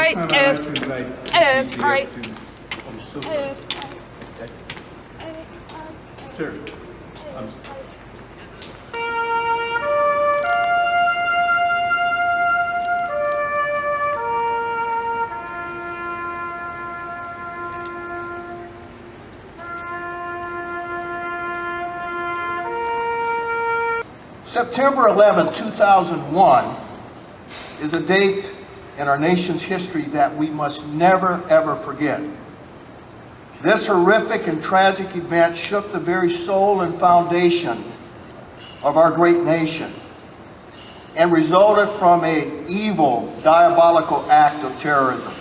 right. All right. I'm so Sir, I'm September 11, 2001 is a date in our nation's history that we must never, ever forget. This horrific and tragic event shook the very soul and foundation of our great nation and resulted from an evil, diabolical act of terrorism.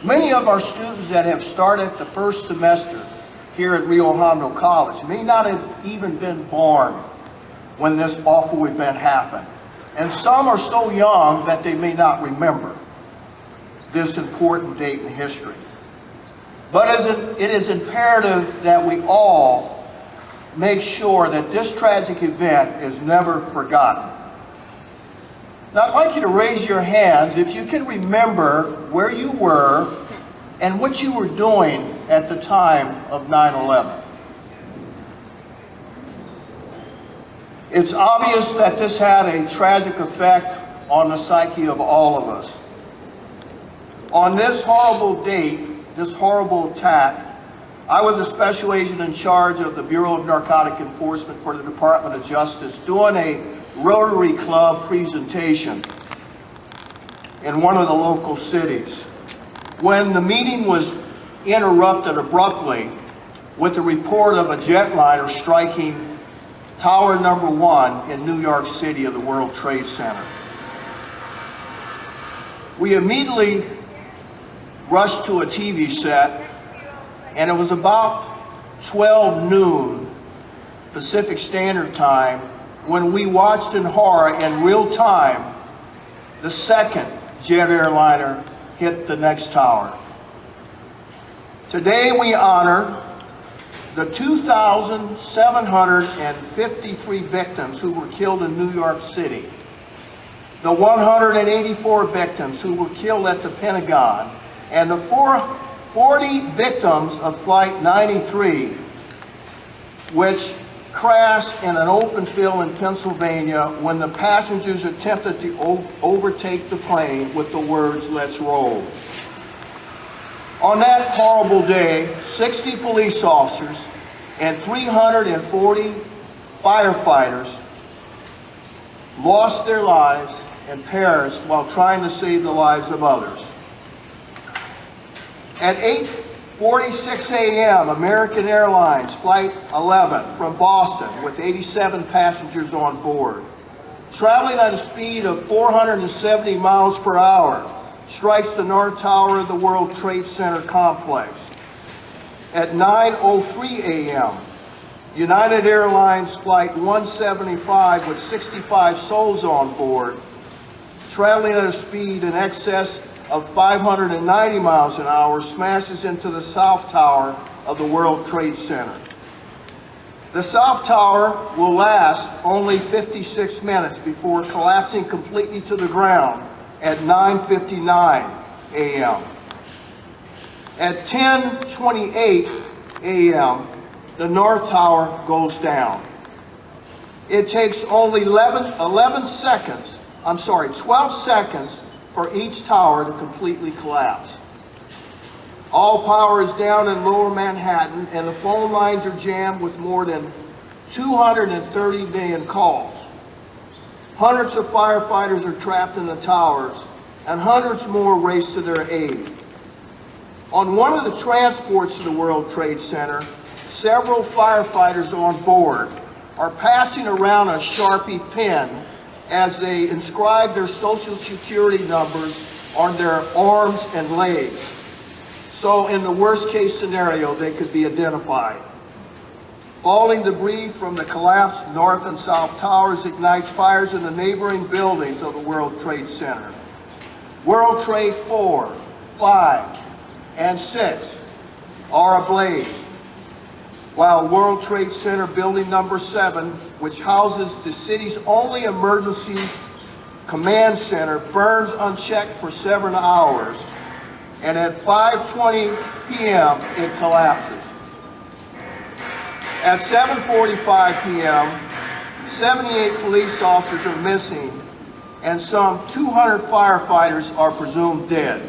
Many of our students that have started the first semester here at Rio Hondo College may not have even been born when this awful event happened. And some are so young that they may not remember this important date in history. But it is imperative that we all make sure that this tragic event is never forgotten. Now, I'd like you to raise your hands if you can remember where you were and what you were doing at the time of 9/11. It's obvious that this had a tragic effect on the psyche of all of us. On this horrible date, this horrible attack, I was a special agent in charge of the Bureau of Narcotic Enforcement for the Department of Justice doing a Rotary Club presentation in one of the local cities when the meeting was interrupted abruptly with the report of a jetliner striking Tower number 1 in New York City of the World Trade Center. We immediately rushed to a TV set, and it was about 12 noon Pacific Standard Time when we watched in horror in real time the second jet airliner hit the next tower. Today we honor the 2,753 victims who were killed in New York City, the 184 victims who were killed at the Pentagon, and the 40 victims of Flight 93, which crashed in an open field in Pennsylvania when the passengers attempted to overtake the plane with the words, "Let's roll." On that horrible day, 60 police officers and 340 firefighters lost their lives and perished while trying to save the lives of others. At 8:46 a.m., American Airlines Flight 11 from Boston with 87 passengers on board, traveling at a speed of 470 miles per hour, strikes the North Tower of the World Trade Center complex. At 9:03 a.m., United Airlines Flight 175 with 65 souls on board, traveling at a speed in excess of 590 miles an hour, smashes into the South Tower of the World Trade Center. The South Tower will last only 56 minutes before collapsing completely to the ground at 9:59 a.m. At 10:28 a.m., the North Tower goes down. It takes only 12 seconds for each tower to completely collapse. All power is down in lower Manhattan, and the phone lines are jammed with more than 230 million calls. Hundreds of firefighters are trapped in the towers, and hundreds more race to their aid. On one of the transports to the World Trade Center, several firefighters on board are passing around a Sharpie pen as they inscribe their Social Security numbers on their arms and legs, so in the worst case scenario they could be identified. Falling debris from the collapsed North and South Towers ignites fires in the neighboring buildings of the World Trade Center. World Trade 4, 5, and 6 are ablaze, while World Trade Center Building number 7, which houses the city's only emergency command center burns unchecked for several hours, and at 5:20 p.m. it collapses. At 7:45 p.m., 78 police officers are missing, and some 200 firefighters are presumed dead.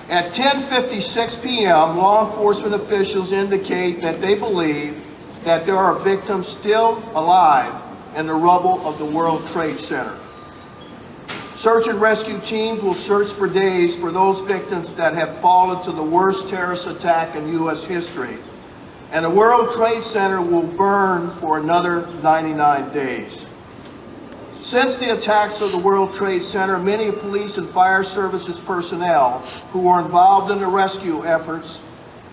At 10:56 p.m., law enforcement officials indicate that they believe that there are victims still alive in the rubble of the World Trade Center. Search and rescue teams will search for days for those victims that have fallen to the worst terrorist attack in U.S. history, and the World Trade Center will burn for another 99 days. Since the attacks of the World Trade Center, many police and fire services personnel who were involved in the rescue efforts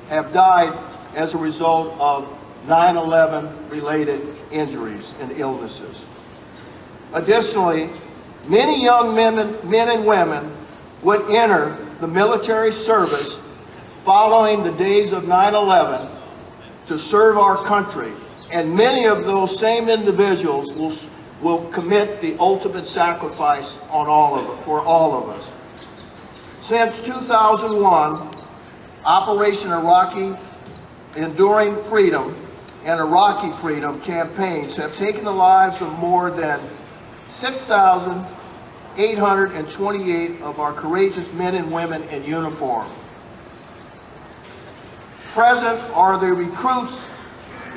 have died as a result of 9/11 related injuries and illnesses. Additionally, many young men and women would enter the military service following the days of 9/11 to serve our country, and many of those same individuals will commit the ultimate sacrifice for all of us. Since 2001, Operation Iraqi Enduring Freedom and Iraqi Freedom campaigns have taken the lives of more than 6,828 of our courageous men and women in uniform. Present are the recruits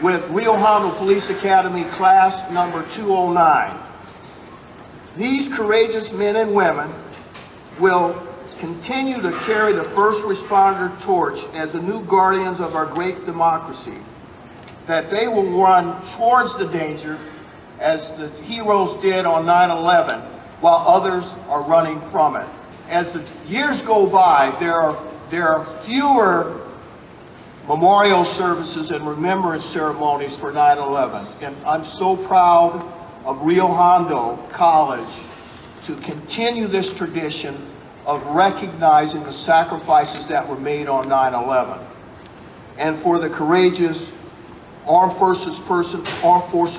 with Rio Hondo Police Academy class number 209. These courageous men and women will continue to carry the first responder torch as the new guardians of our great democracy, that they will run towards the danger as the heroes did on 9/11, while others are running from it. As the years go by, there are fewer memorial services and remembrance ceremonies for 9/11. And I'm so proud of Rio Hondo College to continue this tradition of recognizing the sacrifices that were made on 9/11. And for the courageous Armed Forces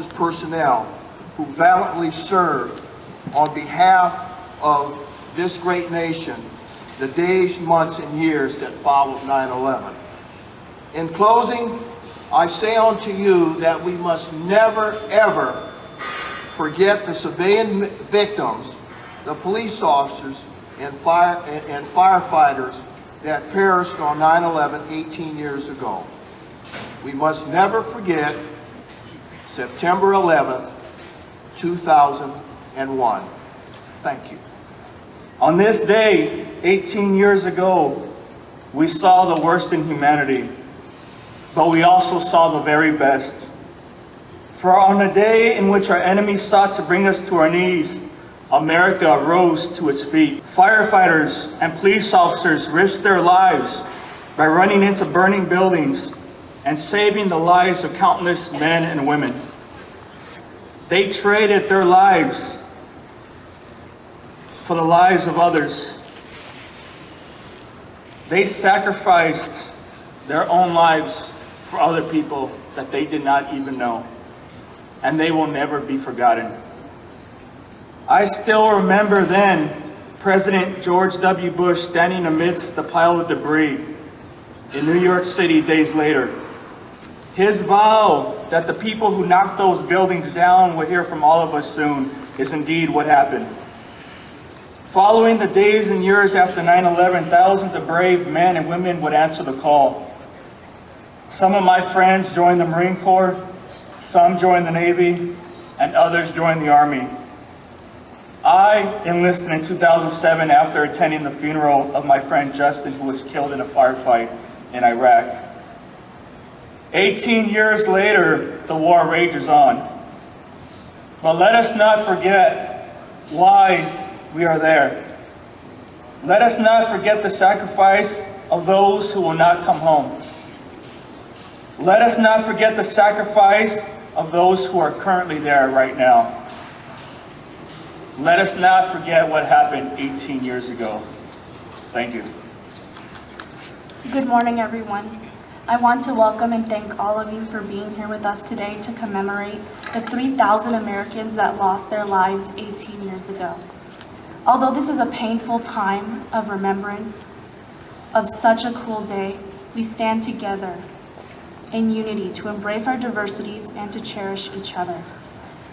personnel who valiantly served on behalf of this great nation the days, months, and years that followed 9/11. In closing, I say unto you that we must never, ever forget the civilian victims, the police officers, and firefighters that perished on 9/11 18 years ago. We must never forget September 11th, 2001. Thank you. On this day, 18 years ago, we saw the worst in humanity, but we also saw the very best. For on a day in which our enemies sought to bring us to our knees, America rose to its feet. Firefighters and police officers risked their lives by running into burning buildings and saving the lives of countless men and women. They traded their lives for the lives of others. They sacrificed their own lives for other people that they did not even know, and they will never be forgotten. I still remember then President George W. Bush standing amidst the pile of debris in New York City days later. His vow that the people who knocked those buildings down would hear from all of us soon is indeed what happened. Following the days and years after 9/11, thousands of brave men and women would answer the call. Some of my friends joined the Marine Corps, some joined the Navy, and others joined the Army. I enlisted in 2007 after attending the funeral of my friend Justin, who was killed in a firefight in Iraq. 18 years later, the war rages on. But let us not forget why we are there. Let us not forget the sacrifice of those who will not come home. Let us not forget the sacrifice of those who are currently there right now. Let us not forget what happened 18 years ago. Thank you. Good morning, everyone. I want to welcome and thank all of you for being here with us today to commemorate the 3,000 Americans that lost their lives 18 years ago. Although this is a painful time of remembrance of such a cruel day, we stand together in unity to embrace our diversities and to cherish each other.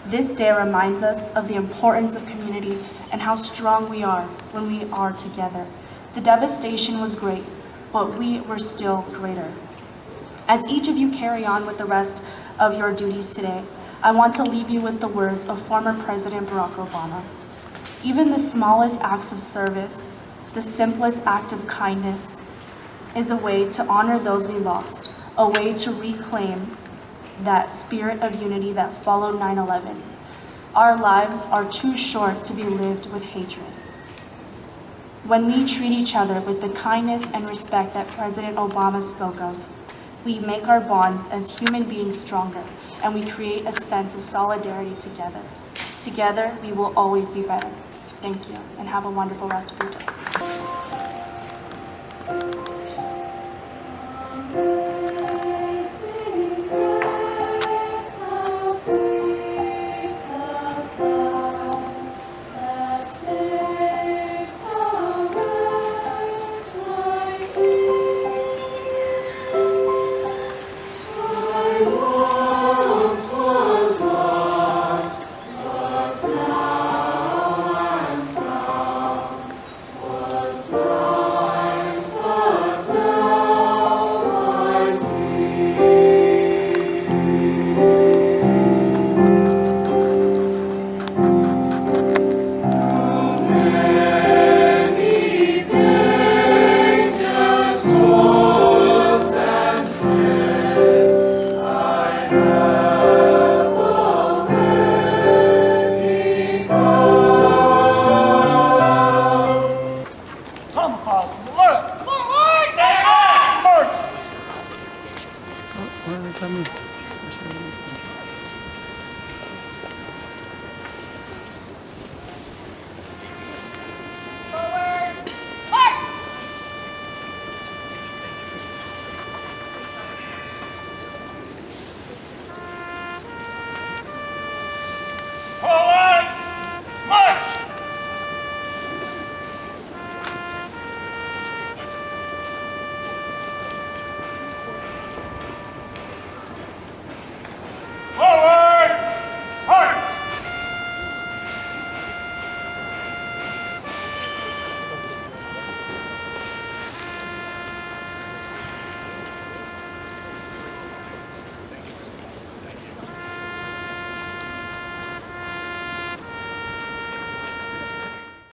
This day reminds us of the importance of community and how strong we are when we are together. The devastation was great, but we were still greater. As each of you carry on with the rest of your duties today, I want to leave you with the words of former President Barack Obama. Even the smallest acts of service, the simplest act of kindness, is a way to honor those we lost, a way to reclaim that spirit of unity that followed 9/11. Our lives are too short to be lived with hatred. When we treat each other with the kindness and respect that President Obama spoke of, we make our bonds as human beings stronger, and we create a sense of solidarity together. Together, we will always be better. Thank you, and have a wonderful rest of your day.